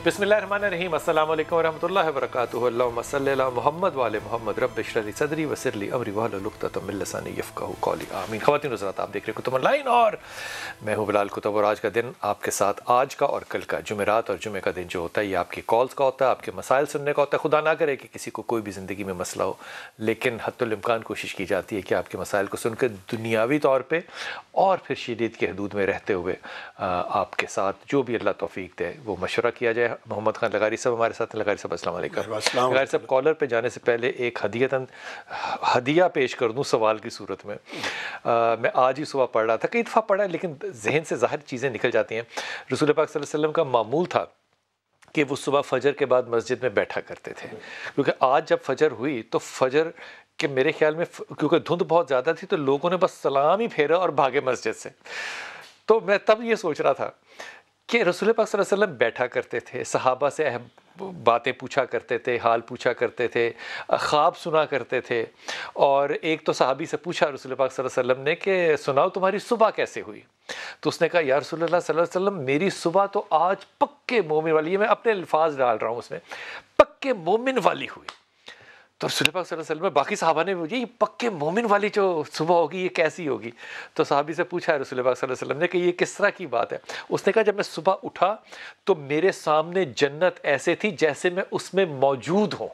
بسم اللہ الرحمن الرحیم، السلام علیکم ورحمۃ اللہ وبرکاتہ۔ اللہم صلی علی محمد وعلی محمد، رب اشرح لی صدری ویسر لی امری واحلل عقدۃ من لسانی یفقہوا قولی، آمین۔ خواتین و حضرات، آپ دیکھ رہے ہیں کتب آن لائن اور میں ہوں بلال کتب، اور آج کا دن آپ کے ساتھ آج کا اور کل کا جمعرات اور جمعہ کا دن جو ہوتا ہے یہ آپ کی کالز کا ہوتا ہے، آپ کے مسائل سننے کا ہوتا ہے۔ خدا نہ کرے کہ کسی کو کوئی بھی زندگی میں مسئلہ ہو، لیکن حتی الامکان کوشش کی جاتی ہے کہ آپ کے مسائل کو سن کے دنیاوی طور پہ اور پھر شریعت کی حدود میں رہتے ہوئے آپ کے ساتھ جو بھی اللہ توفیق دے وہ مشورہ کیا جائے۔ محمد خان لغاری صاحب ہمارے ساتھ ہیں۔ لغاری صاحب السلام علیکم۔ لغاری صاحب، کالر پہ جانے سے پہلے ایک ہدیہ پیش کر دوں سوال کی صورت میں۔ میں آج ہی صبح پڑھ رہا تھا، کئی دفعہ پڑھا ہے لیکن ذہن سے ظاہر چیزیں نکل جاتی ہیں۔ رسول پاک صلی اللہ علیہ وسلم کا معمول تھا کہ وہ صبح فجر کے بعد مسجد میں بیٹھا کرتے تھے، کیونکہ آج جب فجر ہوئی تو فجر کہ میرے خیال میں کیونکہ دھند بہت زیادہ تھی تو لوگوں نے بس سلام ہی پھیرا اور بھاگے مسجد سے۔ تو میں تب یہ سوچ رہا تھا کہ رسول پاک صلی اللہ علیہ وسلم بیٹھا کرتے تھے، صحابہ سے باتیں پوچھا کرتے تھے، حال پوچھا کرتے تھے، خواب سنا کرتے تھے۔ اور ایک تو صحابی سے پوچھا رسول پاک صلی اللہ علیہ وسلم نے کہ سناؤ تمہاری صبح کیسے ہوئی؟ تو اس نے کہا یا رسول اللہ صلی اللہ علیہ وسلم، میری صبح تو آج پکے مومن والی، یہ میں اپنے الفاظ ڈال رہا ہوں اس میں، پکے مومن والی ہوئی۔ تو رسول پاک صلی اللہ علیہ وسلم، باقی صحابہ نے یہ پکے مومن والی جو صبح ہوگی یہ کیسی ہوگی؟ تو صحابی سے پوچھا ہے رسول پاک صلی اللہ علیہ وسلم نے کہ یہ کس طرح کی بات ہے؟ اس نے کہا جب میں صبح اٹھا تو میرے سامنے جنت ایسے تھی جیسے میں اس میں موجود ہوں۔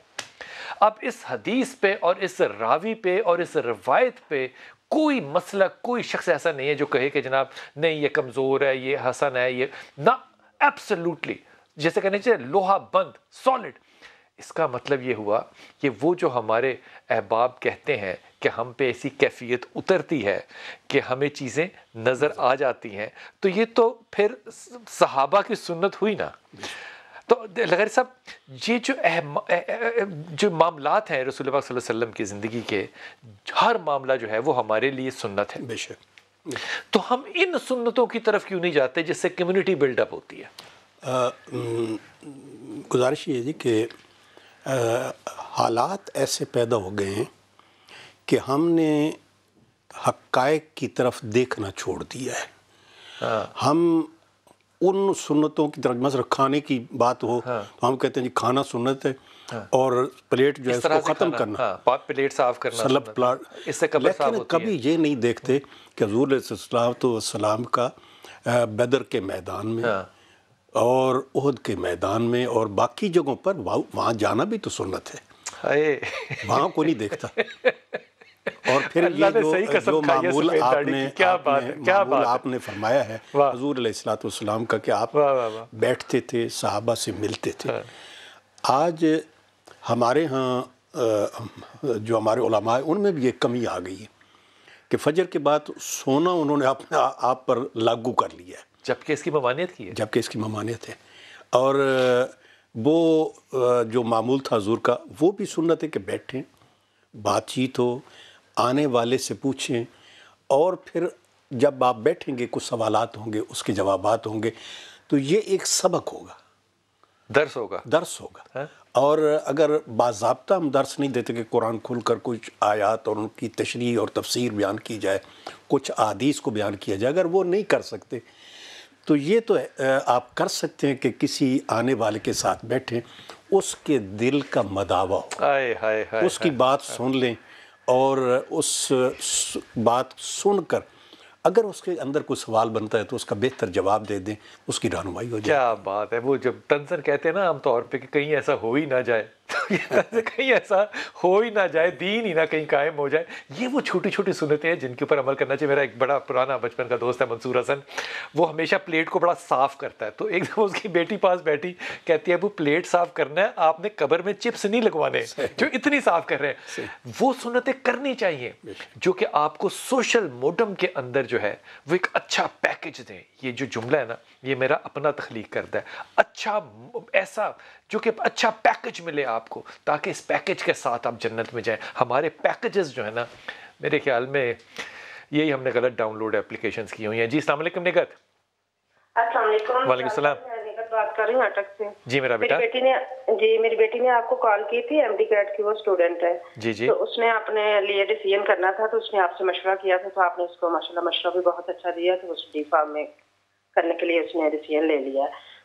اب اس حدیث پہ اور اس راوی پہ اور اس روایت پہ کوئی مسئلہ، کوئی شخص ایسا نہیں ہے جو کہے کہ جناب نہیں یہ کمزور ہے، یہ حسن ہے، یہ نہ، ایبسلیوٹلی جیسے کہنے چاہیے لوہا بند، سالڈ۔ اس کا مطلب یہ ہوا کہ وہ جو ہمارے احباب کہتے ہیں کہ ہم پہ ایسی کیفیت اترتی ہے کہ ہمیں چیزیں نظر آ جاتی ہیں، تو یہ تو پھر صحابہ کی سنت ہوئی نا۔ تو لغاری صاحب، یہ جو معاملات ہیں رسول اللہ صلی اللہ علیہ وسلم کی زندگی کے، ہر معاملہ جو ہے وہ ہمارے لیے سنت ہے۔ بے شک۔ تو ہم ان سنتوں کی طرف کیوں نہیں جاتے جس سے کمیونٹی بلڈ اپ ہوتی ہے؟ گزارش یہ جی کہ حالات ایسے پیدا ہو گئے ہیں کہ ہم نے حقائق کی طرف دیکھنا چھوڑ دیا ہے۔ ہم ان سنتوں کی طرف، مثلا کھانے کی بات ہو تو ہم کہتے ہیں جی کھانا سنت ہے اور پلیٹ جو ہے اس کو ختم کرنا، پلیٹ صاف کرنا، اس سے قبر صاف ہوتی ہے۔ لیکن کبھی یہ نہیں دیکھتے کہ حضور علیہ السلام کا بدر کے میدان میں اور احد کے میدان میں اور باقی جگہوں پر وہاں جانا بھی تو سنت ہے، وہاں کوئی نہیں دیکھتا۔ اور پھر یہ جو معمول آپ نے فرمایا ہے حضور علیہ السلام کا کہ آپ بیٹھتے تھے، صحابہ سے ملتے تھے، آج ہمارے ہاں جو ہمارے علماء ہیں ان میں بھی یہ کمی آ گئی ہے کہ فجر کے بعد سونا انہوں نے اپنے آپ پر لاگو کر لیا ہے، جبکہ اس کی ممانعت کی ہے، جبکہ اس کی ممانعت ہے۔ اور وہ جو معمول تھا حضور کا وہ بھی سنت ہے کہ بیٹھیں، بات چیت ہو، آنے والے سے پوچھیں، اور پھر جب آپ بیٹھیں گے کچھ سوالات ہوں گے، اس کے جوابات ہوں گے، تو یہ ایک سبق ہوگا، درس ہوگا۔ اور اگر باضابطہ ہم درس نہیں دیتے کہ قرآن کھل کر کچھ آیات اور ان کی تشریح اور تفسیر بیان کی جائے، کچھ احادیث کو بیان کیا جائے، اگر وہ نہیں کر سکتے تو یہ تو آپ کر سکتے ہیں کہ کسی آنے والے کے ساتھ بیٹھیں، اس کے دل کا مداوا ہو، اس کی بات سن لیں، اور اس بات سن کر اگر اس کے اندر کوئی سوال بنتا ہے تو اس کا بہتر جواب دے دیں، اس کی رہنمائی ہو جائے۔ کیا بات ہے! وہ جب تنزن کہتے ہیں نا عام طور پہ کہ کہیں ایسا ہو ہی نہ جائے، کہیں ایسا ہو ہی نہ جائے، دین ہی نہ کہیں قائم ہو جائے، یہ وہ چھوٹی چھوٹی سنتیں ہیں جن کے اوپر عمل کرنا چاہیے۔ میرا ایک بڑا پرانا بچپن کا دوست ہے منصور حسن، وہ ہمیشہ پلیٹ کو بڑا صاف کرتا ہے، تو ایک دفعہ اس کی بیٹی پاس بیٹھی، کہتی ہے ابو پلیٹ صاف کرنا ہے، آپ نے قبر میں چپس نہیں لگوانے جو اتنی صاف کر رہے ہیں۔ وہ سنتیں کرنی چاہیے جو کہ آپ کو سوشل موڈم کے اندر جو ہے وہ ایک اچھا پیکج دیں۔ یہ جو جملہ ہے نا یہ میرا اپنا تخلیق کرتا ہے، اچھا ایسا جو کہ اچھا پیکج ملے آپ کو، تاکہ اس پیکج کے ساتھ آپ جنت میں جائیں۔ ہمارے پیکجز جو ہے نا میرے خیال میں یہی ہم نے غلط ڈاؤن لوڈ اپلیکیشنز کی ہوئی ہیں۔ جی السلام علیکم نگہت۔ السلام علیکم۔ وعلیکم السلام۔ بات کر رہی ہوں اٹک سے۔ جی میرا بیٹا، میری بیٹی نے آپ کو کال کی تھی، ایم ڈی کیٹ کی وہ اسٹوڈنٹ ہے، جی جی، تو اس نے اپنے لیے ڈیسیژن کرنا تھا تو اس نے آپ سے مشورہ کیا تھا، تو آپ نے اس کو ماشاءاللہ مشورہ بھی بہت اچھا دیا، تو اس ڈی فارم میں کرنے کے لیے اس نے ڈیسیژن لے لیا۔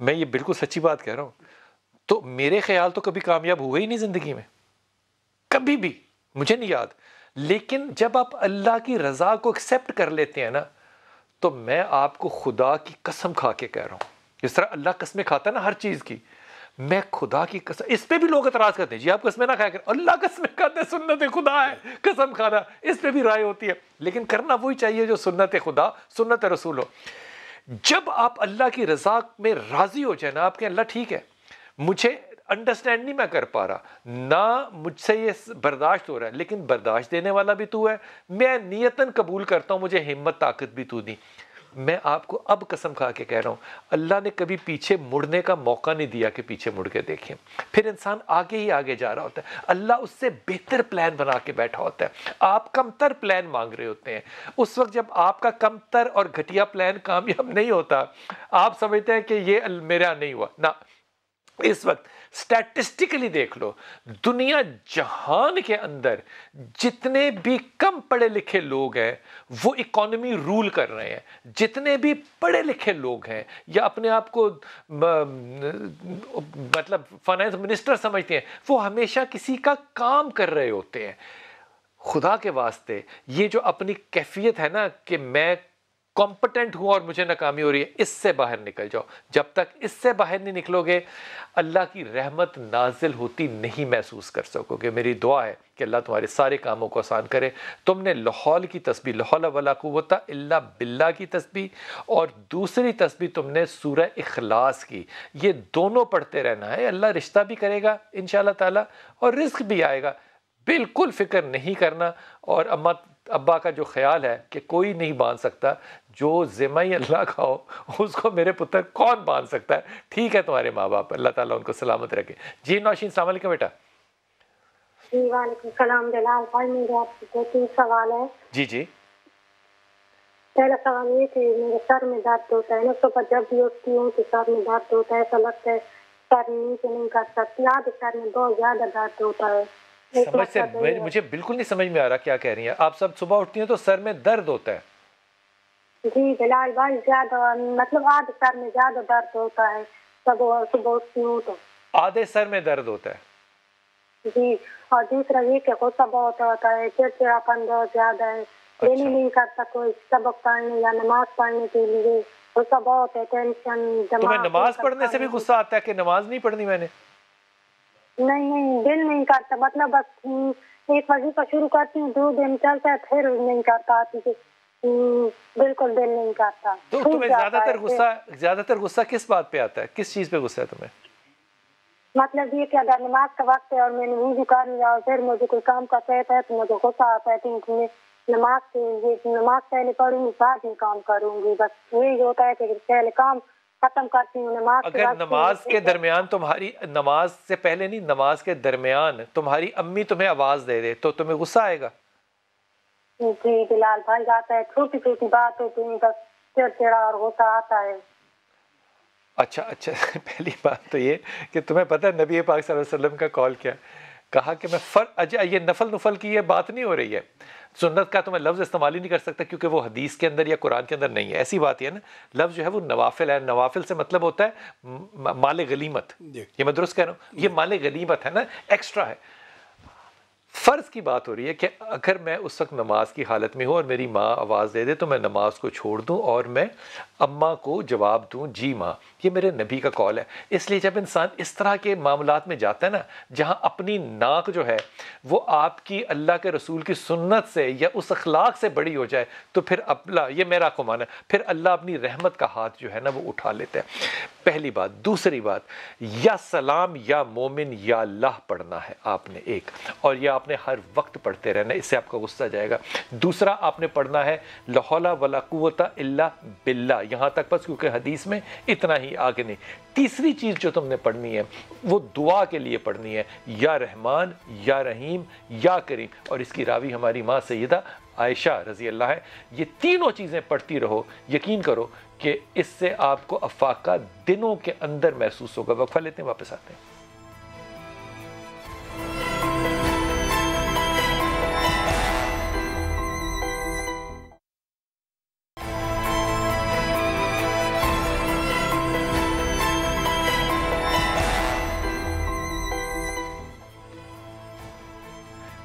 میں یہ بالکل سچی بات کہہ رہا ہوں. تو میرے خیال تو کبھی کامیاب ہوئے ہی نہیں زندگی میں, کبھی بھی, مجھے نہیں یاد. لیکن جب آپ اللہ کی رضا کو ایکسیپٹ کر لیتے ہیں نا, تو میں آپ کو خدا کی قسم کھا کے کہہ رہا ہوں, جس طرح اللہ قسمیں کھاتا ہے نا ہر چیز کی, میں خدا کی قسم. اس پہ بھی لوگ اعتراض کرتے ہیں, جی آپ قسمیں نہ کھایا کریں, اللہ قسمیں کھاتے ہیں, سنت خدا ہے قسم کھانا, اس پہ بھی رائے ہوتی ہے. لیکن کرنا وہی چاہیے جو سنت خدا سنت رسول ہو. جب آپ اللہ کی رضا میں راضی ہو جائے نا, آپ کہیں اللہ ٹھیک ہے, مجھے انڈرسٹینڈ نہیں میں کر پا رہا, نہ مجھ سے یہ برداشت ہو رہا ہے, لیکن برداشت دینے والا بھی تو ہے, میں نیتاً قبول کرتا ہوں, مجھے ہمت طاقت بھی تو دی. میں آپ کو اب قسم کھا کے کہہ رہا ہوں, اللہ نے کبھی پیچھے مڑنے کا موقع نہیں دیا کہ پیچھے مڑ کے دیکھیں. پھر انسان آگے ہی آگے جا رہا ہوتا ہے, اللہ اس سے بہتر پلان بنا کے بیٹھا ہوتا ہے. آپ کم تر پلان مانگ رہے ہوتے ہیں, اس وقت جب آپ کا کم تر اور گھٹیا پلان کامیاب نہیں ہوتا, آپ سمجھتے ہیں کہ یہ میرا نہیں ہوا نا. اس وقت سٹیٹسٹکلی دیکھ لو, دنیا جہان کے اندر جتنے بھی کم پڑھے لکھے لوگ ہیں وہ اکانومی رول کر رہے ہیں. جتنے بھی پڑھے لکھے لوگ ہیں یا اپنے آپ کو مطلب فائنانس منسٹر سمجھتے ہیں, وہ ہمیشہ کسی کا کام کر رہے ہوتے ہیں. خدا کے واسطے یہ جو اپنی کیفیت ہے نا کہ میں کمپٹنٹ ہوں اور مجھے ناکامی ہو رہی ہے, اس سے باہر نکل جاؤ. جب تک اس سے باہر نہیں نکلو گے, اللہ کی رحمت نازل ہوتی نہیں محسوس کر سکو گے. میری دعا ہے کہ اللہ تمہارے سارے کاموں کو آسان کرے. تم نے لاحول کی تسبیح, لا حول ولا قوت الا باللہ کی تسبیح, اور دوسری تسبیح تم نے سورہ اخلاص کی, یہ دونوں پڑھتے رہنا ہے. اللہ رشتہ بھی کرے گا انشاءاللہ تعالی, اور رزق بھی آئے گا. بالکل فکر نہیں کرنا. اور ابا کا جو خیال ہے کہ کوئی نہیں باندھ سکتا, جو ذمہ ہی اللہ کا ہو اس کو میرے پتر کون باندھ سکتا ہے. ٹھیک ہے تمہارے ماں باپ, اللہ تعالیٰ ان کو سلامت رکھے. جی نوشین, السلام علیکم بیٹا. جی وعلیکم السلام جلال بھائی, میرے آپ سے 2-3 سوال ہے. جی جی. پہلا سوال یہ کہ میرے سر میں درد ہوتا ہے نا, صبح جب بھی اٹھتی ہوں تو سر میں درد ہوتا ہے, ایسا لگتا ہے سر نیچے نہیں کر سکتی, آدھے سر میں بہت زیادہ درد ہوتا ہے. سمجھ سے مجھے بالکل نہیں سمجھ میں آ رہا کیا کہہ رہی ہیں آپ. سب صبح اٹھتی ہیں تو سر میں درد ہوتا ہے؟ جی بلال بھائی, زیادہ مطلب آدھے سر میں زیادہ درد ہوتا ہے صبح اٹھتی ہوں تو. آدھے سر میں درد ہوتا ہے؟ جی. اور دوسرا یہ کہ غصہ بہت ہوتا ہے, چڑچڑاپن بہت زیادہ ہے, دل ہی نہیں کرتا کوئی سبق پڑھنے یا نماز پڑھنے کے لیے. غصہ بہت ہے, ٹینشن. تمہیں نماز پڑھنے سے بھی غصہ آتا ہے کہ نماز نہیں پڑھنی میں نے؟ نہیں, دل نہیں کرتا. مطلب بس ایک وظیفہ شروع کرتی ہوں, 2 دن چلتا ہے, پھر نہیں کرتا آتی, بالکل دل نہیں کرتا. تو تمہیں زیادہ تر غصہ کس بات پہ آتا ہے, کس چیز پہ غصہ ہے تمہیں؟ مطلب یہ کہ اگر نماز کا وقت ہے اور میں نے وضو کر لیا اور پھر مجھے کوئی کام کا کہتا ہے تو مجھے غصہ آتا ہے, کیونکہ میں نماز پہلے پڑھوں گی بعد میں کام کروں گی. بس یہی ہوتا ہے کہ پہلے کام ختم کرتی ہوں. اگر نماز کے درمیان تمہاری, نماز سے پہلے نہیں, نماز کے درمیان تمہاری امی تمہیں آواز دے دے تو تمہیں غصہ آئے گا؟ جی بلال بھائی آتا ہے, چھوٹی چھوٹی بات ہوتی ہے بس چڑچڑا اور غصہ آتا ہے. اچھا, پہلی بات تو یہ کہ تمہیں پتہ ہے نبی پاک صلی اللہ علیہ وسلم کا قول کیا, کہا کہ میں یہ نفل کی یہ بات نہیں ہو رہی ہے, سنت کا تو میں لفظ استعمال ہی نہیں کر سکتا کیونکہ وہ حدیث کے اندر یا قرآن کے اندر نہیں ہے. ایسی بات یہ ہے نا, لفظ جو ہے وہ نوافل ہے. نوافل سے مطلب ہوتا ہے مال غنیمت. یہ میں درست کہہ رہا ہوں, یہ مال غنیمت ہے نا, ایکسٹرا ہے. فرض کی بات ہو رہی ہے کہ اگر میں اس وقت نماز کی حالت میں ہوں اور میری ماں آواز دے دے تو میں نماز کو چھوڑ دوں اور میں اماں کو جواب دوں جی ماں. یہ میرے نبی کا قول ہے. اس لیے جب انسان اس طرح کے معاملات میں جاتا ہے نا, جہاں اپنی ناک جو ہے وہ آپ کی اللہ کے رسول کی سنت سے یا اس اخلاق سے بڑی ہو جائے تو پھر یہ میرا قمان ہے, پھر اللہ اپنی رحمت کا ہاتھ جو ہے نا وہ اٹھا لیتا ہے. پہلی بات. دوسری بات, یا سلام یا مومن یا اللہ پڑھنا ہے آپ نے ایک, اور یا آپ نے ہر وقت پڑھتے رہنا, اس سے آپ کا غصہ جائے گا. دوسرا آپ نے پڑھنا ہے لا حول ولا قوت الا باللہ, یہاں تک بس, کیونکہ حدیث میں اتنا ہی, آگے نہیں. تیسری چیز جو تم نے پڑھنی ہے وہ دعا کے لیے پڑھنی ہے, یا رحمان یا رحیم یا کریم, اور اس کی راوی ہماری ماں سیدہ عائشہ رضی اللہ ہے. یہ تینوں چیزیں پڑھتی رہو, یقین کرو کہ اس سے آپ کو افاقہ دنوں کے اندر محسوس ہوگا. وقفہ لیتے ہیں, واپس آتے ہیں.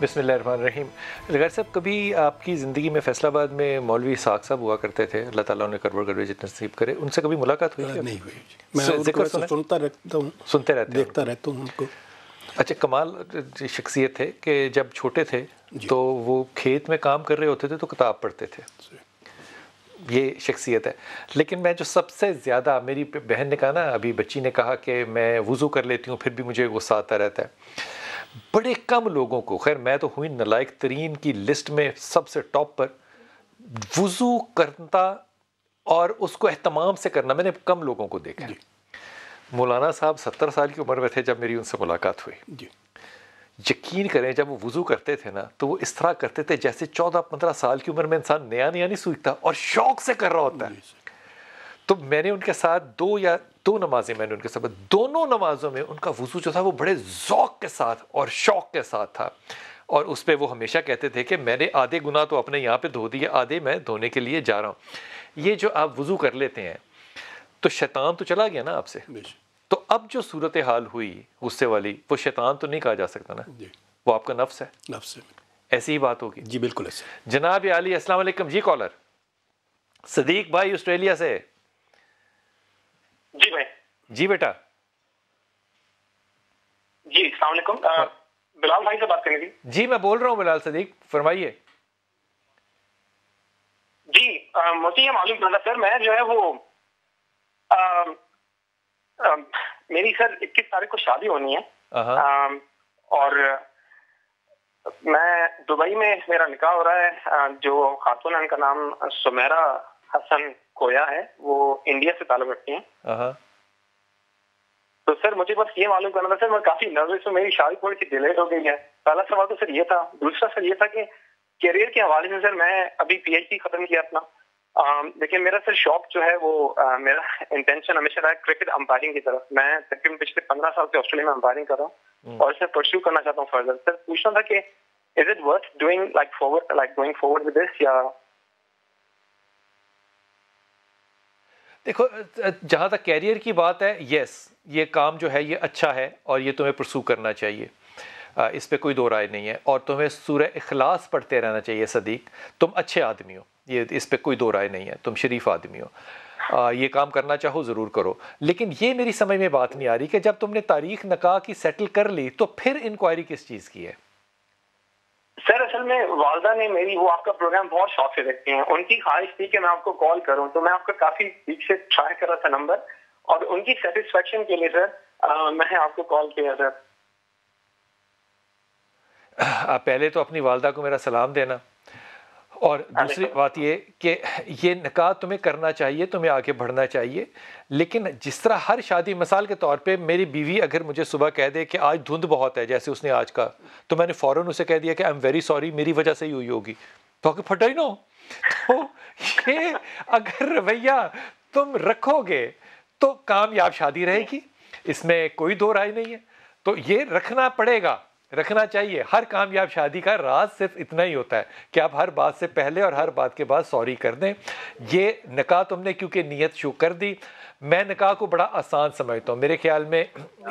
بسم اللہ الرحمن الرحیم. لغیر صاحب, کبھی آپ کی زندگی میں فیصل آباد میں مولوی اسحاق صاحب ہوا کرتے تھے, اللہ تعالیٰ انہیں کربر گرویج نصیب کرے, ان سے کبھی ملاقات ہوئی؟ نہیں ہوئی. میں سنتا رہتا ہوں, سنتے رہتے ہیں, دیکھتا رہتا ہوں ان کو. اچھا, کمال شخصیت ہے کہ جب چھوٹے تھے تو وہ کھیت میں کام کر رہے ہوتے تھے تو کتاب پڑھتے تھے, یہ شخصیت ہے. لیکن میں جو سب سے زیادہ, میری بہن نے کہا نا, ابھی بچی نے کہا کہ میں وضو کر لیتی ہوں پھر بھی مجھے غصہ آتا رہتا ہے. بڑے کم لوگوں کو, خیر میں تو ہوئی نالائق ترین کی لسٹ میں سب سے ٹاپ پر, وضو کرتا اور اس کو اہتمام سے کرنا میں نے کم لوگوں کو دیکھا. مولانا صاحب 70 سال کی عمر میں تھے جب میری ان سے ملاقات ہوئی. یقین کریں جب وہ وضو کرتے تھے نا تو وہ اس طرح کرتے تھے جیسے 14-15 سال کی عمر میں انسان نیا نہیں سوچتا اور شوق سے کر رہا ہوتا ہے. تو میں نے ان کے ساتھ دو نمازیں میں نے ان کے ساتھ, دونوں نمازوں میں ان کا وضو جو تھا وہ بڑے ذوق کے ساتھ اور شوق کے ساتھ تھا. اور اس پہ وہ ہمیشہ کہتے تھے کہ میں نے آدھے گناہ تو اپنے یہاں پہ دھو دیے, آدھے میں دھونے کے لیے جا رہا ہوں. یہ جو آپ وضو کر لیتے ہیں تو شیطان تو چلا گیا نا آپ سے, تو اب جو صورتحال ہوئی غصے والی, وہ شیطان تو نہیں کہا جا سکتا نا, وہ آپ کا نفس ہے. نفس ہے, ایسی ہی بات ہوگی. جی بالکل ایسے. جناب علی السلام علیکم. جی کالر صدیق بھائی آسٹریلیا سے. جی بھائی. جی بیٹا. جی السلام علیکم, بلال بھائی سے بات کرنی تھی. جی میں بول رہا ہوں بلال صدیق, فرمائیے. جی مجھے یہ معلوم کرنا سر, میں جو ہے وہ میری سر 21 تاریخ کو شادی ہونی ہے, اور میں دبئی میں میرا نکاح ہو رہا ہے. جو خاتون ہے ان کا نام سمیرہ حسن کویا ہے, وہ انڈیا سے تعلق رکھتی ہیں. تو سر مجھے بس یہ معلوم کرنا تھا سر, میں کافی نروس ہوں, میری شادی تھوڑی سی ڈیلیٹ ہو گئی ہے. پہلا سوال تو سر یہ تھا. دوسرا سر یہ تھا کہ کیریئر کے حوالے سے سر میں ابھی پی ایچ ڈی ختم کیا اپنا, لیکن میرا سر شوق جو ہے وہ میرا انٹینشن ہمیشہ رہا ہے کرکٹ امپائرنگ کی طرف. میں تقریباً پچھلے 15 سال سے آسٹریلیا میں امپائرنگ کر رہا ہوں اور اسے پرسیو کرنا چاہتا ہوں فردر. سر پوچھنا تھا کہ is it worth doing going forward with this, یا دیکھو جہاں تک کیریئر کی بات ہے, یس یہ کام جو ہے یہ اچھا ہے اور یہ تمہیں پرسو کرنا چاہیے, اس پہ کوئی دو رائے نہیں ہے. اور تمہیں سورہ اخلاص پڑھتے رہنا چاہیے صدیق. تم اچھے آدمی ہو, یہ اس پہ کوئی دو رائے نہیں ہے, تم شریف آدمی ہو, یہ کام کرنا چاہو ضرور کرو. لیکن یہ میری سمجھ میں بات نہیں آ رہی کہ جب تم نے تاریخ نکاح کی سیٹل کر لی تو پھر انکوائری کس چیز کی ہے؟ سر اصل میں والدہ نے میری, وہ آپ کا پروگرام بہت شوق سے دیکھتی ہیں, ان کی خواہش تھی کہ میں آپ کو کال کروں, تو میں آپ کا کافی ویک سے ٹرائی کر رہا تھا نمبر, اور ان کی سیٹسفیکشن کے لیے سر میں نے آپ کو کال کیا سر. آپ پہلے تو اپنی والدہ کو میرا سلام دینا, اور دوسری بات یہ کہ یہ نکاح تمہیں کرنا چاہیے, تمہیں آگے بڑھنا چاہیے. لیکن جس طرح ہر شادی, مثال کے طور پہ میری بیوی اگر مجھے صبح کہہ دے کہ آج دھند بہت ہے, جیسے اس نے آج کہا, تو میں نے فوراً اسے کہہ دیا کہ آئی ایم ویری سوری, میری وجہ سے ہی ہوئی ہوگی. تو کہ پھٹا ہی نہ ہو. تو یہ اگر رویہ تم رکھو گے تو کامیاب شادی رہے گی, اس میں کوئی دو رائے نہیں ہے. تو یہ رکھنا پڑے گا, رکھنا چاہیے. ہر کامیاب شادی کا راز صرف اتنا ہی ہوتا ہے کہ آپ ہر بات سے پہلے اور ہر بات کے بعد سوری کر دیں. یہ نکاح تم نے کیونکہ نیت شو کر دی, میں نکاح کو بڑا آسان سمجھتا ہوں. میرے خیال میں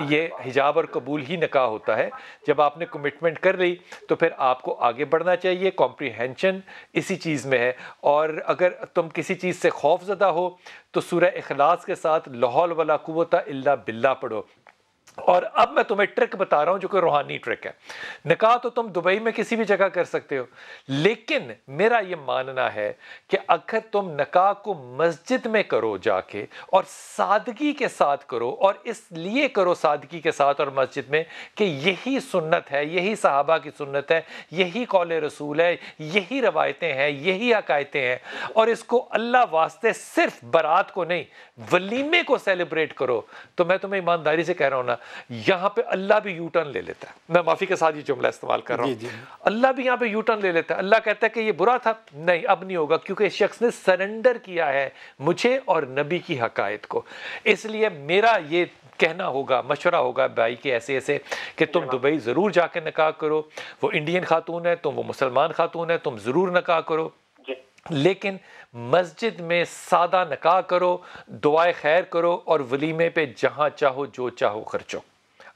یہ حجاب اور قبول ہی نکاح ہوتا ہے. جب آپ نے کمٹمنٹ کر لی تو پھر آپ کو آگے بڑھنا چاہیے. کمپریہنشن اسی چیز میں ہے. اور اگر تم کسی چیز سے خوف زدہ ہو تو سورہ اخلاص کے ساتھ لا حول ولا قوت الا باللہ پڑھو. اور اب میں تمہیں ٹرک بتا رہا ہوں جو کہ روحانی ٹرک ہے. نکاح تو تم دبئی میں کسی بھی جگہ کر سکتے ہو, لیکن میرا یہ ماننا ہے کہ اگر تم نکاح کو مسجد میں کرو جا کے, اور سادگی کے ساتھ کرو, اور اس لیے کرو سادگی کے ساتھ اور مسجد میں کہ یہی سنت ہے, یہی صحابہ کی سنت ہے, یہی قول رسول ہے, یہی روایتیں ہیں, یہی عقائدیں ہیں, اور اس کو اللہ واسطے صرف برات کو نہیں ولیمے کو سیلیبریٹ کرو, تو میں تمہیں ایمانداری سے کہہ رہا ہوں نا, یہاں پہ اللہ بھی یو ٹرن لے لیتا ہے. میں معافی کے ساتھ یہ جملہ استعمال کر رہا ہوں, اللہ بھی یہاں پہ یو ٹرن لے لیتا ہے. اللہ کہتا ہے کہ یہ برا تھا, نہیں اب نہیں ہوگا, کیونکہ اس شخص نے سرنڈر کیا ہے مجھے اور نبی کی حقائق کو. اس لیے میرا یہ کہنا ہوگا, مشورہ ہوگا بھائی کہ ایسے ایسے کہ تم دبئی ضرور جا کے نکاح کرو. وہ انڈین خاتون ہے, تم وہ مسلمان خاتون ہے, تم ضرور نکاح کرو, لیکن مسجد میں سادہ نکاح کرو, دعائے خیر کرو, اور ولیمے پہ جہاں چاہو جو چاہو خرچو.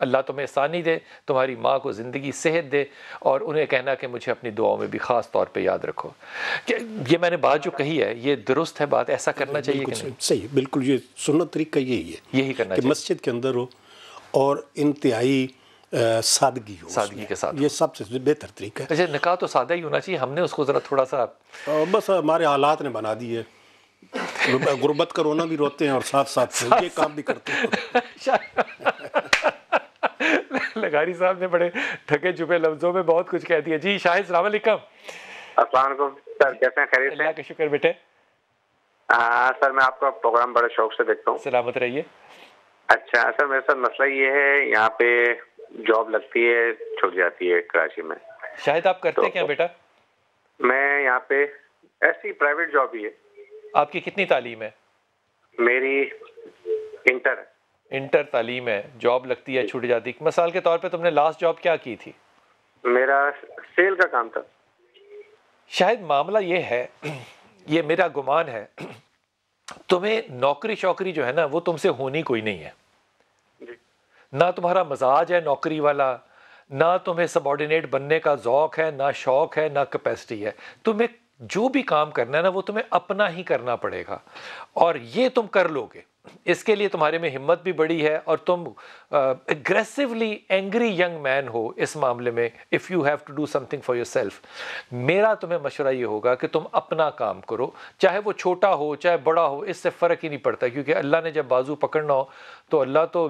اللہ تمہیں آسانی دے, تمہاری ماں کو زندگی صحت دے, اور انہیں کہنا کہ مجھے اپنی دعاؤں میں بھی خاص طور پہ یاد رکھو. یہ میں نے بات جو کہی ہے یہ درست ہے بات, ایسا کرنا چاہیے کہ نہیں؟ صحیح, بالکل یہ سنت طریقہ یہی ہے, یہی کرنا کہ مسجد کے اندر ہو اور انتہائی سادگی ہو, سادگی کے ساتھ, یہ سب سے بہتر طریقہ ہے. اچھا نکاح تو سادہ ہی ہونا چاہیے, ہم نے اس کو ذرا تھوڑا سا بس ہمارے حالات نے بنا دی ہے, غربت کا رونا بھی روتے ہیں اور ساتھ ساتھ یہ کام بھی کرتے ہیں. لغاری صاحب نے بڑے ٹھکے چھپے لفظوں میں بہت کچھ کہہ دیا. جی شاہد السلام علیکم. السلام علیکم سر, کیسے ہیں؟ خیریت سے؟ اللہ کا شکر بیٹے. ہاں سر, میں آپ کا پروگرام بڑے شوق سے دیکھتا ہوں. سلامت رہیے. اچھا سر, میرے ساتھ مسئلہ یہ ہے, یہاں پہ جاب لگتی ہے چھوٹ جاتی ہے کراچی میں. شاید آپ کرتے کیا بیٹا؟ میں یہاں پہ ایسی پرائیویٹ جاب ہی ہے. آپ کی کتنی تعلیم ہے؟ میری انٹر ہے. انٹر تعلیم ہے, جاب لگتی ہے چھوٹ جاتی. مثال کے طور پہ تم نے لاسٹ جاب کیا کی تھی؟ میرا سیل کا کام تھا. شاید معاملہ یہ ہے, یہ میرا گمان ہے, تمہیں نوکری شوکری جو ہے نا وہ تم سے ہونی کوئی نہیں ہے. نہ تمہارا مزاج ہے نوکری والا, نہ تمہیں سبارڈینیٹ بننے کا ذوق ہے, نہ شوق ہے, نہ کیپیسٹی ہے. تمہیں جو بھی کام کرنا ہے نا وہ تمہیں اپنا ہی کرنا پڑے گا, اور یہ تم کر لو گے. اس کے لیے تمہارے میں ہمت بھی بڑی ہے, اور تم اگریسولی اینگری ینگ مین ہو اس معاملے میں. If you have to do something for yourself, میرا تمہیں مشورہ یہ ہوگا کہ تم اپنا کام کرو, چاہے وہ چھوٹا ہو چاہے بڑا ہو, اس سے فرق ہی نہیں پڑتا. کیونکہ اللہ نے جب بازو پکڑنا ہو تو اللہ تو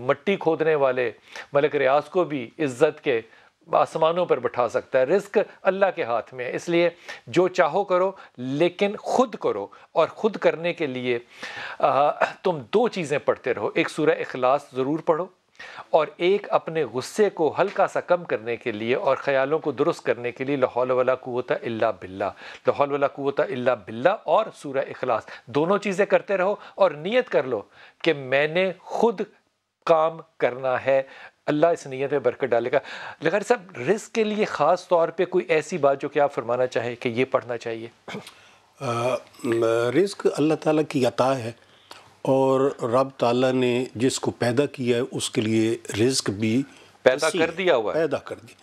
مٹی کھودنے والے ملک ریاض کو بھی عزت کے آسمانوں پر بٹھا سکتا ہے. رزق اللہ کے ہاتھ میں ہے, اس لیے جو چاہو کرو, لیکن خود کرو. اور خود کرنے کے لیے تم دو چیزیں پڑھتے رہو. ایک سورہ اخلاص ضرور پڑھو, اور ایک اپنے غصے کو ہلکا سا کم کرنے کے لیے اور خیالوں کو درست کرنے کے لیے لا حول ولا قوت الا باللہ, لا حول ولا قوت الا باللہ اور سورہ اخلاص, دونوں چیزیں کرتے رہو. اور نیت کر لو کہ میں نے خود کام کرنا ہے, اللہ اس نیت میں برکت ڈالے گا. لغاری صاحب, رزق کے لیے خاص طور پہ کوئی ایسی بات جو کہ آپ فرمانا چاہیں کہ یہ پڑھنا چاہیے؟ رزق اللہ تعالیٰ کی عطا ہے, اور رب تعالیٰ نے جس کو پیدا کیا ہے اس کے لیے رزق بھی پیدا کر دیا ہوا ہے, پیدا کر دیا.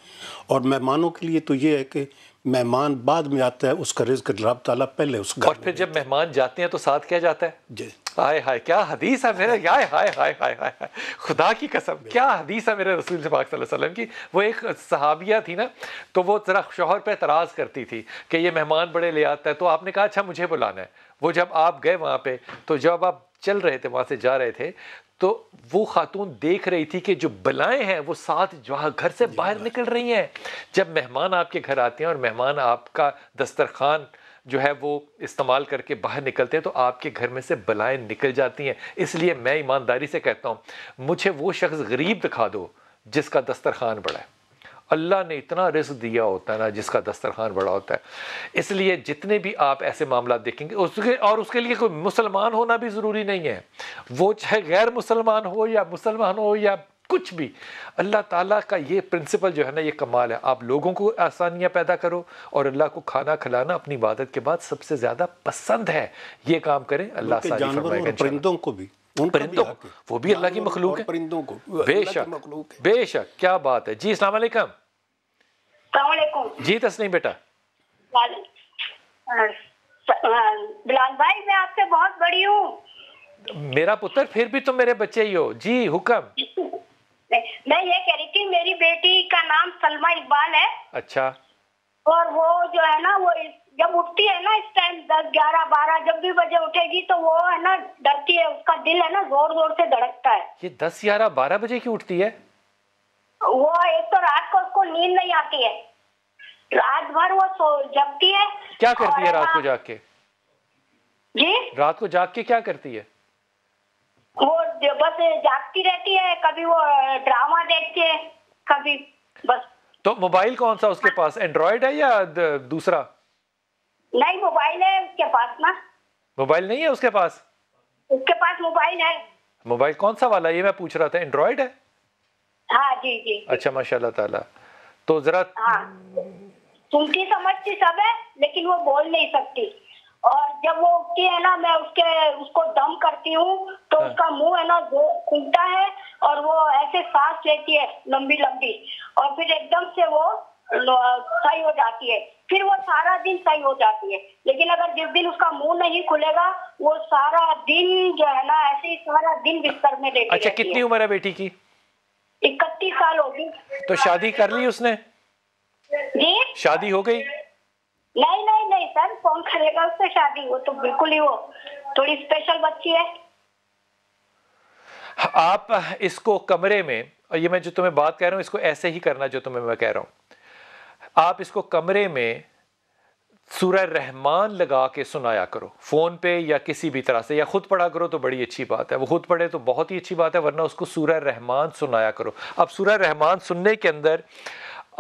اور مہمانوں کے لیے تو یہ ہے کہ مہمان بعد میں آتا ہے, اس کا رزق رب تعالیٰ پہلے اس گھر. اور پھر جب مہمان جاتے ہیں تو ساتھ کیا جاتا ہے؟ جی, ہائے ہائے کیا حدیث ہے میرے, ہائے ہائے ہائے ہائے ہائے, خدا کی قسم کیا حدیث ہے میرے رسول پاک صلی اللہ علیہ وسلم کی. وہ ایک صحابیہ تھی نا, تو وہ ذرا شوہر پہ اعتراض کرتی تھی کہ یہ مہمان بڑے لے آتا ہے, تو آپ نے کہا اچھا مجھے بلانا ہے. وہ جب آپ گئے وہاں پہ, تو جب آپ چل رہے تھے وہاں سے جا رہے تھے, تو وہ خاتون دیکھ رہی تھی کہ جو بلائیں ہیں وہ ساتھ جو گھر سے باہر نکل رہی ہیں. جب مہمان آپ کے گھر آتے ہیں اور مہمان آپ کا دسترخوان جو ہے وہ استعمال کر کے باہر نکلتے ہیں, تو آپ کے گھر میں سے بلائیں نکل جاتی ہیں. اس لیے میں ایمانداری سے کہتا ہوں, مجھے وہ شخص غریب دکھا دو جس کا دسترخوان بڑا ہے. اللہ نے اتنا رزق دیا ہوتا ہے نا جس کا دسترخوان بڑا ہوتا ہے. اس لیے جتنے بھی آپ ایسے معاملات دیکھیں گے, اور اس کے لیے کوئی مسلمان ہونا بھی ضروری نہیں ہے, وہ چاہے غیر مسلمان ہو یا مسلمان ہو یا کچھ بھی, اللہ تعالیٰ کا یہ پرنسپل جو ہے نا یہ کمال ہے. آپ لوگوں کو آسانیاں پیدا کرو, اور اللہ کو کھانا کھلانا اپنی عبادت کے بعد سب سے زیادہ پسند ہے. یہ کام کریں, اللہ ساری فرمائے گا. پرندوں کو بھی, پرندوں وہ بھی اللہ کی مخلوق ہے, پرندوں کو بے شک بے شک. کیا بات ہے. جی السلام علیکم. السلام علیکم. جی تسنیم بیٹا. بلال بھائی میں آپ سے بہت بڑی ہوں. میرا پتر, پھر بھی تم میرے بچے ہی ہو. جی حکم. میں یہ کہہ رہی تھی, میری بیٹی کا نام سلمہ اقبال ہے. اچھا. اور وہ جو ہے نا وہ جب اٹھتی ہے نا اس ٹائم 10 11 12 جب بھی بجے اٹھے گی تو وہ ہے نا ڈرتی ہے, اس کا دل ہے نا زور زور سے دھڑکتا ہے. یہ 10 11 12 بجے کی اٹھتی ہے؟ وہ ایک تو رات کو اس کو نیند نہیں آتی ہے, رات بھر وہ جگتی ہے. کیا کرتی ہے رات کو جاگ کے؟ جی رات کو جاگ کے کیا کرتی ہے؟ وہ بس جاگتی رہتی ہے, کبھی وہ ڈرامہ دیکھتی ہے, کبھی بس. تو موبائل کون سا اس کے پاس, اینڈرائڈ ہے یا دوسرا؟ نہیں موبائل ہے اس کے پاس نا. موبائل نہیں ہے اس کے پاس؟ اس کے پاس موبائل ہے. موبائل کون سا والا, یہ میں پوچھ رہا تھا. اینڈرائڈ ہے؟ ہاں جی جی. اچھا ماشاء اللہ تعالیٰ. تو ذرا سنتی سمجھتی سب ہے لیکن وہ بول نہیں سکتی. اور جب وہ اٹھتی ہے نا میں اس کو دم کرتی ہوں تو اس کا منہ ہے نا کھلتا ہے اور وہ ایسے سانس لیتی ہے لمبی لمبی اور پھر ایک دم سے وہ صحیح ہو جاتی ہے، پھر وہ سارا دن صحیح ہو جاتی ہے. لیکن اگر جس دن اس کا منہ نہیں کھلے گا وہ سارا دن جو ہے نا ایسے ہی سارا دن بستر میں لیٹی رہتی ہے. اچھا کتنی عمر ہے بیٹی کی؟ 31 سال ہوگی. تو شادی کر لی اس نے؟ جی شادی ہو گئی؟ نہیں سر، کون کرے گا اس سے شادی؟ وہ تو بالکل ہی وہ تھوڑی اسپیشل بچی ہے. آپ اس کو کمرے میں، اور یہ میں جو تمہیں بات کہہ رہا ہوں اس کو ایسے ہی کرنا جو تمہیں میں کہہ رہا ہوں، آپ اس کو کمرے میں سورہ رحمان لگا کے سنایا کرو، فون پہ یا کسی بھی طرح سے، یا خود پڑھا کرو تو بڑی اچھی بات ہے، وہ خود پڑھے تو بہت ہی اچھی بات ہے، ورنہ اس کو سورہ رحمان سنایا کرو. اب سورہ رحمان سننے کے اندر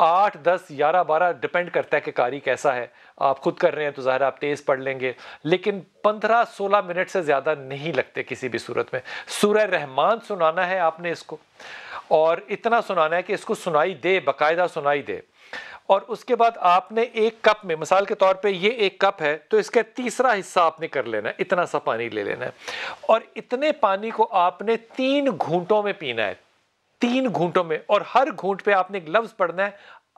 8 10 11 12 ڈپینڈ کرتا ہے کہ قاری کیسا ہے. آپ خود کر رہے ہیں تو ظاہر آپ تیز پڑھ لیں گے، لیکن 15 16 منٹ سے زیادہ نہیں لگتے کسی بھی صورت میں. سورہ رحمان سنانا ہے آپ نے اس کو، اور اتنا سنانا ہے کہ اس کو سنائی دے، باقاعدہ سنائی دے. اور اس کے بعد آپ نے ایک کپ میں، مثال کے طور پہ یہ ایک کپ ہے تو اس کا تیسرا حصہ آپ نے کر لینا ہے، اتنا سا پانی لے لینا ہے، اور اتنے پانی کو آپ نے 3 گھونٹوں میں پینا ہے، 3 گھونٹوں میں. اور ہر گھونٹ پہ آپ نے ایک لفظ پڑھنا ہے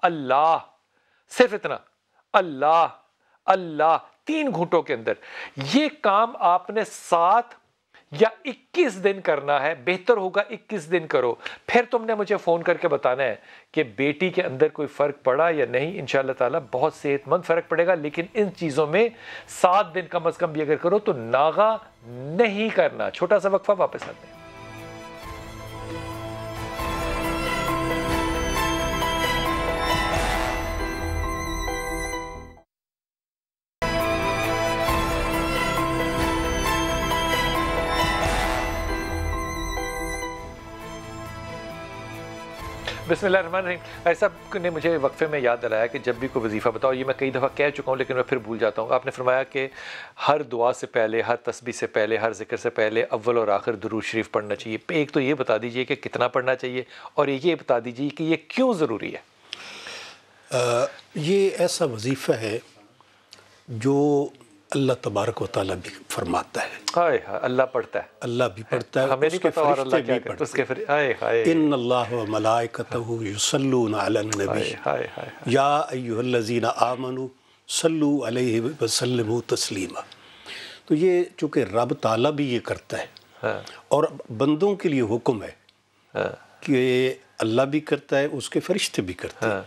اللہ، صرف اتنا، اللہ اللہ، 3 گھونٹوں کے اندر. یہ کام آپ نے 7 یا 21 دن کرنا ہے، بہتر ہوگا 21 دن کرو. پھر تم نے مجھے فون کر کے بتانا ہے کہ بیٹی کے اندر کوئی فرق پڑا یا نہیں. انشاءاللہ تعالیٰ بہت صحت مند فرق پڑے گا، لیکن ان چیزوں میں 7 دن کم از کم بھی اگر کرو تو ناغا نہیں کرنا. چھوٹا سا وقفہ، واپس آتے ہیں. بسم اللہ الرحمن الرحیم. ایسا نے مجھے وقفے میں یاد دلایا کہ جب بھی کوئی وظیفہ بتاؤ، یہ میں کئی دفعہ کہہ چکا ہوں لیکن میں پھر بھول جاتا ہوں. آپ نے فرمایا کہ ہر دعا سے پہلے، ہر تسبیح سے پہلے، ہر ذکر سے پہلے اول اور آخر درود شریف پڑھنا چاہیے. ایک تو یہ بتا دیجئے کہ کتنا پڑھنا چاہیے، اور یہ بتا دیجئے کہ یہ کیوں ضروری ہے. یہ ایسا وظیفہ ہے جو اللہ تبارک و تعالیٰ بھی فرماتا ہے. ہائے ہائے، اللہ پڑھتا ہے، اللہ بھی پڑھتا ہے، ہمیں نہیں پتا اور اللہ کیا کرتا ہے. اس کے ہائے ہائے، ان اللہ و ملائکتہ یصلون علی النبی یا ایھا الذین آمنوا صلوا علیہ وسلموا تسلیما. تو یہ چونکہ رب تعالیٰ بھی یہ کرتا ہے اور بندوں کے لیے حکم ہے کہ اللہ بھی کرتا ہے، اس کے فرشتے بھی کرتے ہیں،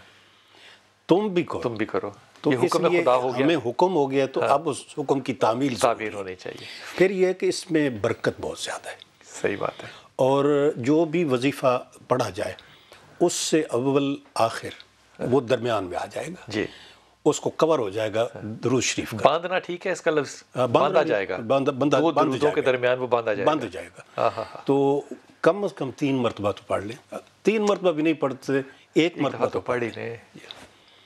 تم بھی کرو. تو یہ حکم خدا ہو گیا، ہمیں حکم ہو گیا تو اب اس حکم کی تعمیل ہونی چاہیے. پھر یہ ہے کہ اس میں برکت بہت زیادہ ہے. صحیح بات ہے. اور جو بھی وظیفہ پڑھا جائے اس سے اول آخر وہ درمیان میں آ جائے گا جی، اس کو کور ہو جائے گا درود شریف کا. باندھنا ٹھیک ہے، اس کا لفظ باندھا جائے گا، دو درودوں کے درمیان وہ باندھا جائے گا. تو کم از کم 3 مرتبہ تو پڑھ لیں. 3 مرتبہ بھی نہیں پڑھتے، 1 مرتبہ تو پڑھ ہی لیں.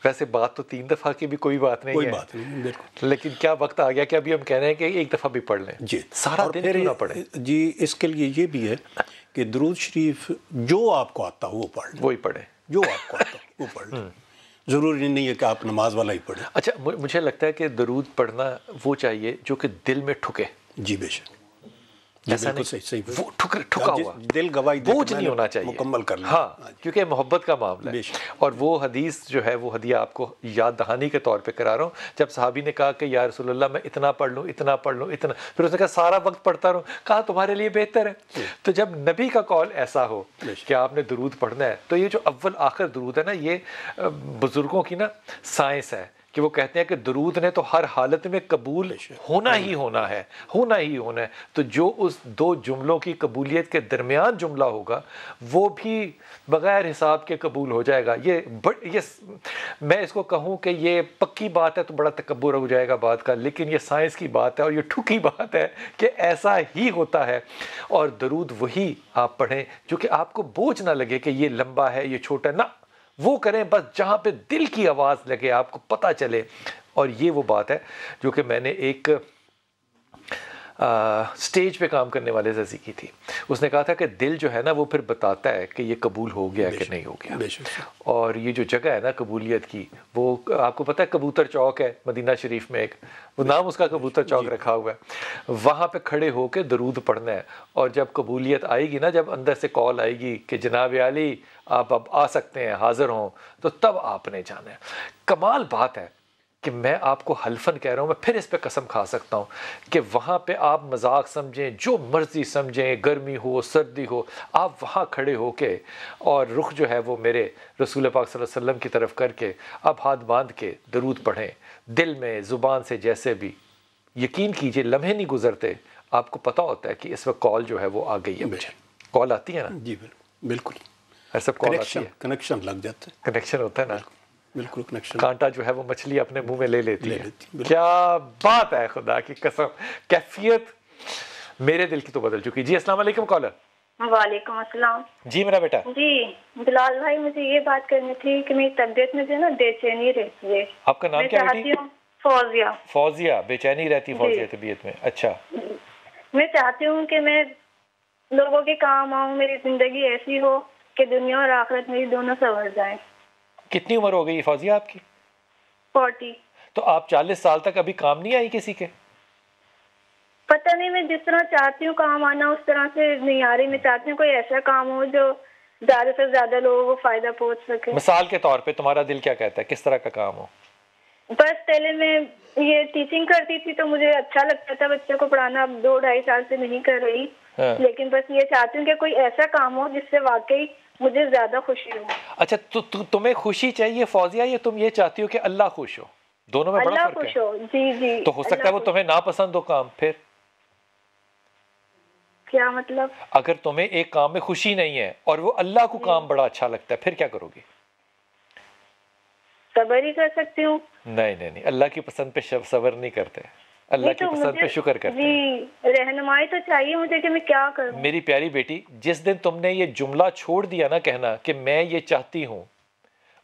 ویسے بات تو 3 دفعہ کی بھی کوئی بات نہیں ہے، کوئی بات نہیں بالکل، لیکن کیا وقت آ گیا کہ ابھی ہم کہہ رہے ہیں کہ 1 دفعہ بھی پڑھ لیں. جی، سارا دن کیوں نہ پڑھیں. جی، اس کے لیے یہ بھی ہے کہ درود شریف جو آپ کو آتا ہو وہ پڑھ لیں، وہی پڑھیں جو آپ کو آتا ہو وہ پڑھ لیں. ضروری نہیں ہے کہ آپ نماز والا ہی پڑھیں. اچھا، مجھے لگتا ہے کہ درود پڑھنا وہ چاہیے جو کہ دل میں ٹھکے. جی بے شک، ایسا نہیں صحیح وہ ٹھکا ہوا دل گواہی بوجھ نہیں ہونا چاہیے، مکمل کر لیں. ہاں، کیونکہ محبت کا معاملہ ہے. اور وہ حدیث جو ہے، وہ ہدیہ آپ کو یاد دہانی کے طور پہ کرا رہا ہوں. جب صحابی نے کہا کہ یا رسول اللہ میں اتنا پڑھ لوں، اتنا پڑھ لوں، اتنا، پھر اس نے کہا سارا وقت پڑھتا رہوں. کہا تمہارے لیے بہتر ہے. تو جب نبی کا قول ایسا ہو کہ آپ نے درود پڑھنا ہے، تو یہ جو اول آخر درود ہے نا، یہ بزرگوں کی نا سائنس ہے کہ وہ کہتے ہیں کہ درود نے تو ہر حالت میں قبول ہونا ہی ہونا ہے، ہونا ہی ہونا ہے. تو جو اس 2 جملوں کی قبولیت کے درمیان جملہ ہوگا وہ بھی بغیر حساب کے قبول ہو جائے گا. یہ میں اس کو کہوں کہ یہ پکی بات ہے تو بڑا تکبر ہو جائے گا بات کا، لیکن یہ سائنس کی بات ہے اور یہ ٹھکی بات ہے کہ ایسا ہی ہوتا ہے. اور درود وہی آپ پڑھیں جو کہ آپ کو بوجھ نہ لگے کہ یہ لمبا ہے، یہ چھوٹا ہے، نہ وہ کریں بس جہاں پہ دل کی آواز لگے، آپ کو پتہ چلے. اور یہ وہ بات ہے جو کہ میں نے ایک اسٹیج پہ کام کرنے والے سے سیکھی تھی. اس نے کہا تھا کہ دل جو ہے نا وہ پھر بتاتا ہے کہ یہ قبول ہو گیا کہ نہیں ہو گیا. اور یہ جو جگہ ہے نا قبولیت کی، وہ آپ کو پتہ ہے کبوتر چوک ہے مدینہ شریف میں، ایک وہ نام اس کا کبوتر چوک رکھا ہوا ہے. وہاں پہ کھڑے ہو کے درود پڑھنا ہے، اور جب قبولیت آئے گی نا، جب اندر سے کال آئے گی کہ جناب علی آپ اب آ سکتے ہیں، حاضر ہوں، تو تب آپ نے جانا ہے. کمال بات ہے کہ میں آپ کو حلفاً کہہ رہا ہوں، میں پھر اس پہ قسم کھا سکتا ہوں کہ وہاں پہ آپ مذاق سمجھیں، جو مرضی سمجھیں، گرمی ہو سردی ہو، آپ وہاں کھڑے ہو کے اور رخ جو ہے وہ میرے رسول پاک صلی اللہ علیہ وسلم کی طرف کر کے آپ ہاتھ باندھ کے درود پڑھیں، دل میں زبان سے جیسے بھی. یقین کیجئے لمحے نہیں گزرتے، آپ کو پتہ ہوتا ہے کہ اس وقت کال جو ہے وہ آ گئی ہے. مجھے کال آتی ہے نا؟ جی بالکل، ہر سب کال آتی ہے، کنیکشن لگ جاتا ہے، کنیکشن ہوتا ہے نا. بالکل کنیکشن. کانٹا جو ہے وہ مچھلی اپنے منہ میں لے لیتی ہے. کیا بات ہے، خدا کی قسم، کیفیت میرے دل کی تو بدل چکی. جی السلام علیکم کالر. وعلیکم السلام. جی میرا بیٹا. جی بلال بھائی، مجھے یہ بات کرنی تھی کہ میری طبیعت میں جو ہے نا بے چینی رہتی ہے. آپ کا نام کیا بیٹی؟ فوزیہ. فوزیہ، بے چینی رہتی فوزیہ طبیعت میں. اچھا. میں چاہتی ہوں کہ میں لوگوں کے کام آؤں، میری زندگی ایسی ہو کہ دنیا اور آخرت میری دونوں سنور جائیں. کتنی عمر ہو گئی فوزیہ آپ کی؟ 40. تو آپ 40 سال تک ابھی کام نہیں آئی کسی کے؟ پتہ نہیں، میں جس طرح چاہتی ہوں کام آنا اس طرح سے نہیں آ رہی. میں چاہتی ہوں کوئی ایسا کام ہو جو زیادہ سے زیادہ لوگوں کو فائدہ پہنچ سکے. مثال کے طور پہ تمہارا دل کیا کہتا ہے، کس طرح کا کام ہو؟ بس پہلے میں یہ ٹیچنگ کرتی تھی تو مجھے اچھا لگتا تھا بچوں کو پڑھانا. اب 2-2.5 سال سے نہیں کر رہی، لیکن بس یہ چاہتی ہوں کہ کوئی ایسا کام ہو جس سے واقعی مجھے زیادہ خوشی ہو. اچھا، تو تمہیں خوشی چاہیے فوزیہ، یا تم یہ چاہتی ہو کہ اللہ خوش ہو؟ دونوں میں بڑا فرق ہے. اللہ خوش ہو. جی جی. تو ہو سکتا ہے وہ تمہیں ناپسند ہو کام. پھر کیا مطلب؟ اگر تمہیں ایک کام میں خوشی نہیں ہے اور وہ اللہ کو کام بڑا اچھا لگتا ہے، پھر کیا کرو گی؟ صبر ہی کر سکتی ہوں. نہیں، اللہ کی پسند پہ صبر نہیں کرتے، اللہ کی پسند پہ شکر کرتے ہیں. جی رہنمائی تو چاہیے مجھے کہ میں کیا کروں. میری پیاری بیٹی، جس دن تم نے یہ جملہ چھوڑ دیا نا کہنا کہ میں یہ چاہتی ہوں،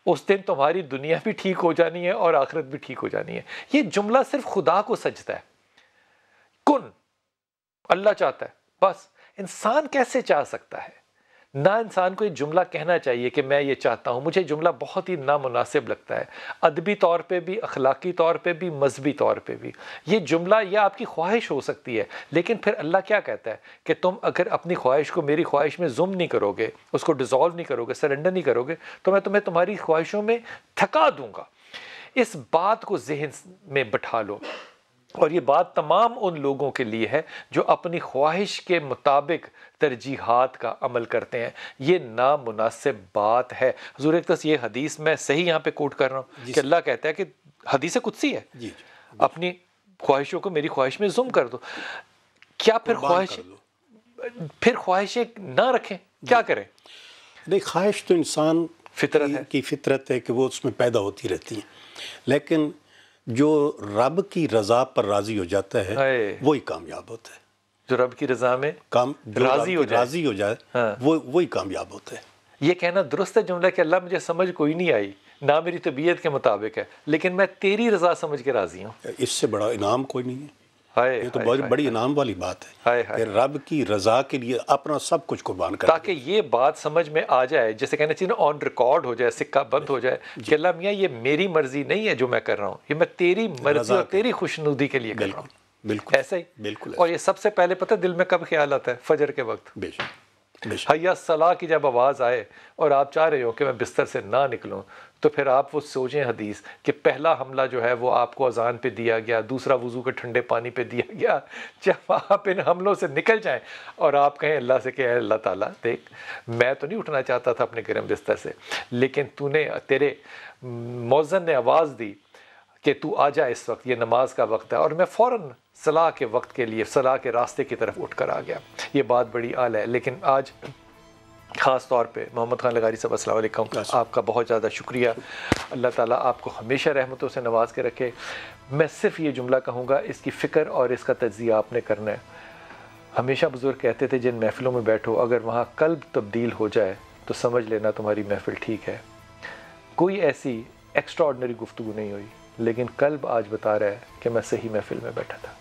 اس دن تمہاری دنیا بھی ٹھیک ہو جانی ہے اور آخرت بھی ٹھیک ہو جانی ہے. یہ جملہ صرف خدا کو سجتا ہے. کن اللہ چاہتا ہے، بس. انسان کیسے چاہ سکتا ہے؟ نہ انسان کو یہ جملہ کہنا چاہیے کہ میں یہ چاہتا ہوں. مجھے جملہ بہت ہی نامناسب لگتا ہے، ادبی طور پہ بھی، اخلاقی طور پہ بھی، مذہبی طور پہ بھی. یہ جملہ یہ آپ کی خواہش ہو سکتی ہے، لیکن پھر اللہ کیا کہتا ہے کہ تم اگر اپنی خواہش کو میری خواہش میں ضم نہیں کرو گے، اس کو ڈیزالو نہیں کرو گے، سرنڈر نہیں کرو گے، تو میں تمہیں تمہاری خواہشوں میں تھکا دوں گا. اس بات کو ذہن میں بٹھا لو. اور یہ بات تمام ان لوگوں کے لیے ہے جو اپنی خواہش کے مطابق ترجیحات کا عمل کرتے ہیں. یہ نامناسب بات ہے. حضور اقدس یہ حدیث میں صحیح یہاں پہ کوٹ کر رہا ہوں کہ اللہ کہتا ہے کہ حدیث قدسی ہے، اپنی خواہشوں کو میری خواہش میں ضم کر دو. کیا پھر خواہشیں نہ رکھیں؟ کیا کریں؟ نہیں، خواہش تو انسان کی فطرت ہے کہ وہ اس میں پیدا ہوتی رہتی ہے، لیکن جو رب کی رضا پر راضی ہو جاتا ہے وہی کامیاب ہوتا ہے. جو رب کی رضا میں راضی ہو جائے وہی کامیاب ہوتا ہے. یہ کہنا درست ہے جملہ کہ اللہ مجھے سمجھ کوئی نہیں آئی، نہ میری طبیعت کے مطابق ہے، لیکن میں تیری رضا سمجھ کے راضی ہوں. اس سے بڑا انعام کوئی نہیں ہے. یہ تو بہت بڑی انعام والی بات ہے کہ رب کی رضا کے لیے اپنا سب کچھ قربان کر، تاکہ یہ بات سمجھ میں آ جائے، جیسے کہنا چاہیے نا، آن ریکارڈ ہو جائے، سکہ بند ہو جائے کہ اللہ میاں یہ میری مرضی نہیں ہے جو میں کر رہا ہوں، یہ میں تیری مرضی اور تیری خوشنودی کے لیے کر رہا ہوں. بالکل ایسا ہی. بالکل. اور یہ سب سے پہلے پتہ دل میں کب خیال آتا ہے؟ فجر کے وقت. حیا صلاح کی جب آواز آئے اور آپ چاہ رہے ہو کہ میں بستر سے نہ نکلوں، تو پھر آپ وہ سوچیں حدیث کہ پہلا حملہ جو ہے وہ آپ کو اذان پہ دیا گیا، دوسرا وضو کے ٹھنڈے پانی پہ دیا گیا. جب آپ ان حملوں سے نکل جائیں اور آپ کہیں اللہ سے کہ اے اللہ تعالیٰ دیکھ، میں تو نہیں اٹھنا چاہتا تھا اپنے گرم بستر سے، لیکن تیرے مؤذن نے آواز دی کہ تو آ جا، اس وقت یہ نماز کا وقت ہے، اور میں فوراً صلاح کے وقت کے لیے صلاح کے راستے کی طرف اٹھ کر آ گیا. یہ بات بڑی اعلیٰ ہے. لیکن آج خاص طور پہ محمد خان لغاری صاحب السلام علیکم، آپ کا بہت زیادہ شکریہ. اللہ تعالیٰ آپ کو ہمیشہ رحمتوں سے نواز کے رکھے. میں صرف یہ جملہ کہوں گا، اس کی فکر اور اس کا تجزیہ آپ نے کرنا ہے. ہمیشہ بزرگ کہتے تھے جن محفلوں میں بیٹھو اگر وہاں قلب تبدیل ہو جائے تو سمجھ لینا تمہاری محفل ٹھیک ہے. کوئی ایسی ایکسٹرا آرڈنری گفتگو نہیں ہوئی، لیکن قلب آج بتا رہا ہے کہ میں صحیح محفل میں بیٹھا تھا.